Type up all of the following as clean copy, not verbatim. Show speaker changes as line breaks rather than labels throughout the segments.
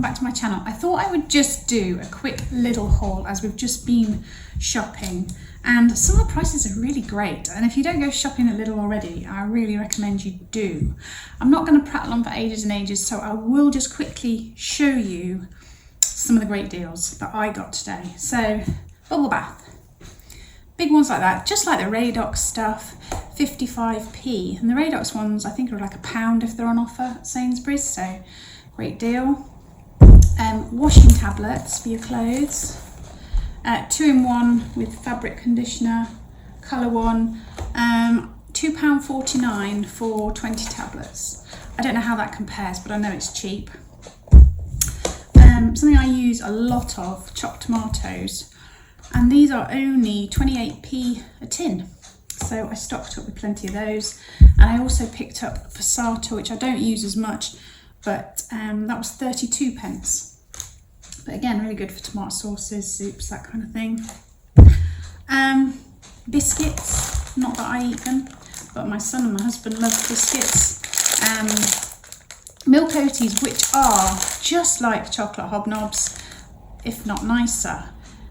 back to my channel. I thought I would just do a quick Lidl haul as we've just been shopping, and some of the prices are really great, and if you don't go shopping at Lidl already, I really recommend you do. I'm not going to prattle on for ages and ages, so I will just quickly show you some of the great deals that I got today. So, bubble bath. Big ones like that, just like the Radox stuff, 55p. And the Radox ones, I think, are like £1 if they're on offer at Sainsbury's, so great deal. Washing tablets for your clothes. 2-in-1 with fabric conditioner, colour one. £2.49 for 20 tablets. I don't know how that compares, but I know it's cheap. Something I use a lot of, chopped tomatoes. And these are only 28p a tin. So I stocked up with plenty of those. And I also picked up passata, which I don't use as much, but that was 32 pence. But again, really good for tomato sauces, soups, that kind of thing. Biscuits, not that I eat them, but my son and my husband love biscuits. Milk Oaties, which are just like chocolate hobnobs, if not nicer.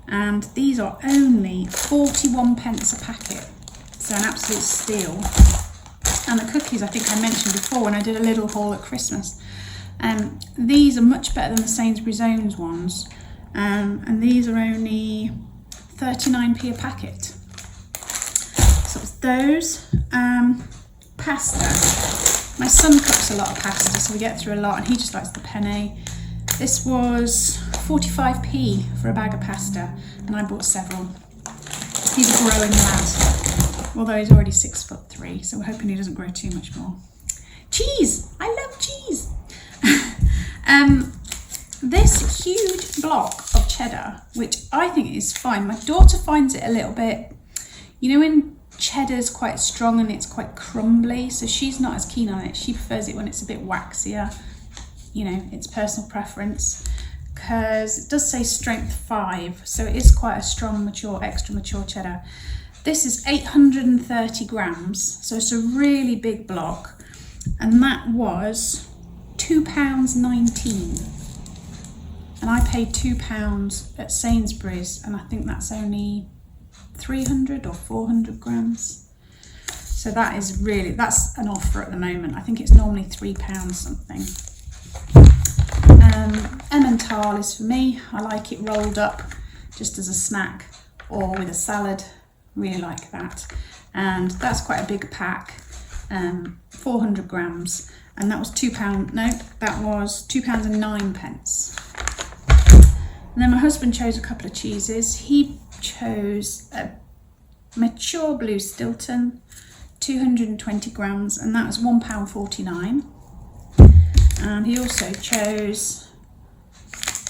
And these are only 41 pence a packet, so an absolute steal. And the cookies, I think I mentioned before when I did a Lidl haul at Christmas. These are much better than the Sainsbury's Owns ones, and these are only 39p a packet. So it's those. Pasta. My son cooks a lot of pasta, so we get through a lot, and he just likes the penne. This was 45p for a bag of pasta, and I bought several. He's a growing lad, although he's already 6'3", so we're hoping he doesn't grow too much more. Cheese! I love cheese! This huge block of cheddar, which I think is fine. My daughter finds it a little bit, you know, when cheddar's quite strong and it's quite crumbly, so she's not as keen on it. She prefers it when it's a bit waxier. You know, it's personal preference, because it does say strength 5, so it is quite a strong, mature, extra mature cheddar. This is 830 grams, so it's a really big block, and that was £2.19, and I paid £2 at Sainsbury's, and I think that's only 300 or 400 grams. So that is really, that's an offer at the moment. I think it's normally £3 something. Emmental is for me. I like it rolled up just as a snack or with a salad. Really like that. And that's quite a big pack, 400 grams. And that was £2, no, that was £2.09. And then my husband chose a couple of cheeses. He chose a mature blue Stilton, 220 grams, and that was £1.49. And he also chose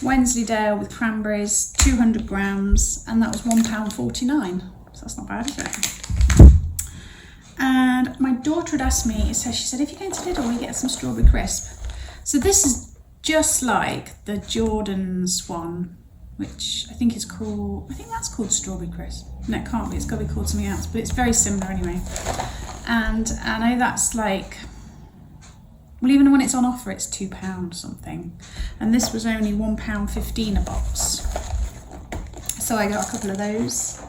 Wensleydale with cranberries, 200 grams, and that was £1.49. So that's not bad, is it? And my daughter had asked me, so she said, if you're going to Lidl, we get some strawberry crisp. So this is just like the Jordan's one, which I think is called, I think that's called strawberry crisp. No, it can't be, it's got to be called something else, but it's very similar anyway. And I know that's like, well, even when it's on offer, it's £2 something. And this was only £1.15 a box. So I got a couple of those.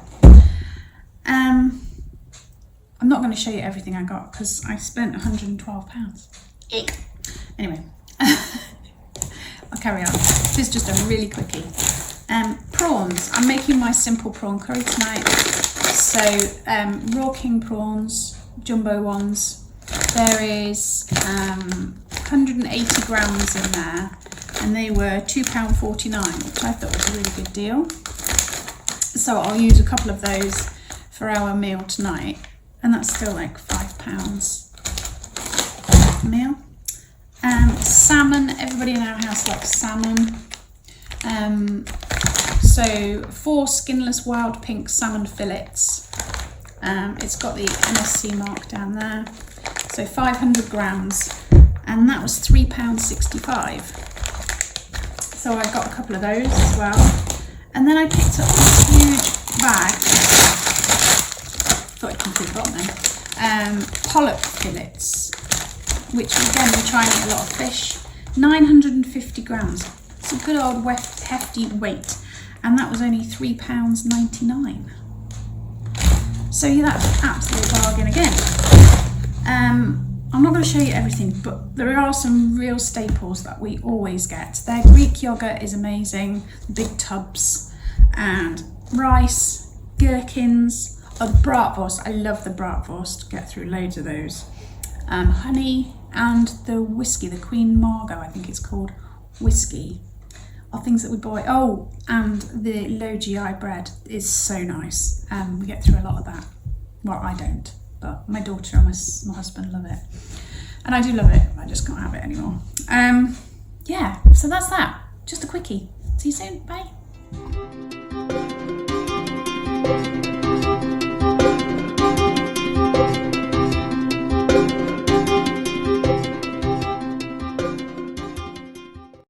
I'm not going to show you everything I got because I spent £112. Eek. Anyway, I'll carry on. This is just a really quickie. Prawns. I'm making my simple prawn curry tonight. So raw king prawns, jumbo ones. There is 180 grams in there, and they were £2.49, which I thought was a really good deal. So I'll use a couple of those for our meal tonight, and that's still like £5 a meal. Salmon, everybody in our house likes salmon. So 4 skinless wild pink salmon fillets. It's got the MSC mark down there. So 500 grams, and that was £3.65. So I got a couple of those as well. And then I picked up this huge bag. Thought I'd come through the bottom then. Pollard fillets, which again, we're trying to eat a lot of fish. 950 grams. It's a good old hefty weight, and that was only £3.99. So yeah, that's an absolute bargain again. I'm not going to show you everything, but there are some real staples that we always get. Their Greek yogurt is amazing, big tubs, and rice, gherkins, the bratwurst. I love the bratwurst, get through loads of those. Honey, and the whiskey, the Queen Margot, I think it's called, whiskey, are things that we buy. Oh, and the low GI bread is so nice. We get through a lot of that. Well, I don't, but my daughter and my husband love it. And I do love it, I just can't have it anymore. Yeah, so that's that. Just a quickie. See you soon, bye.